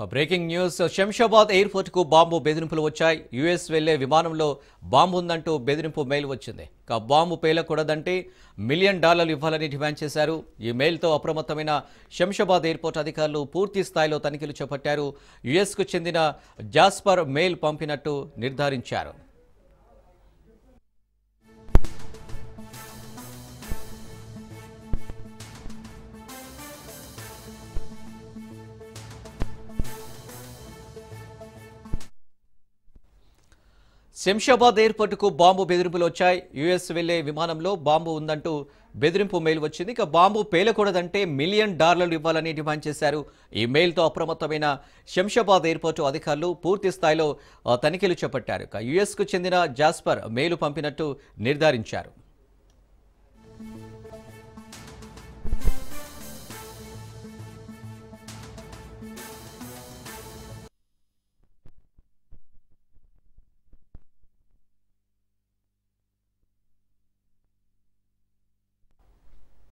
Breaking news Shamshabad airport కు bomb బెదిరింపులు వచ్చాయి. యుఎస్ వెళ్లే విమానంలో బాంబు ఉందంటూ బెదిరింపు మెయిల్ వచ్చింది. బాంబు పేలకూడదంటే $1 మిలియన్ ఇవ్వాలని డిమాండ్ చేశారు. ఈ మెయిల్తో అప్రమత్తమైన శంషాబాద్ ఎయిర్పోర్ట్ అధికారులు పూర్తి స్థాయిలో తనిఖీలు చేపట్టారు. యుఎస్ కు చెందిన జాస్పర్ మెయిల్ పంపినట్టు నిర్ధారించారు. శంషాబాద్ ఎయిర్పోర్టుకు బాంబు బెదిరింపులు వచ్చాయి. యుఎస్ వెళ్లే విమానంలో బాంబు ఉందంటూ బెదిరింపు మెయిల్ వచ్చింది. బాంబు పేలకూడదంటే $1 మిలియన్ ఇవ్వాలని డిమాండ్ చేశారు. ఈ మెయిల్తో అప్రమత్తమైన శంషాబాద్ ఎయిర్పోర్టు అధికారులు పూర్తి స్థాయిలో తనిఖీలు చేపట్టారు. యుఎస్ కు చెందిన జాస్పర్ మెయిల్ పంపినట్టు నిర్ధారించారు.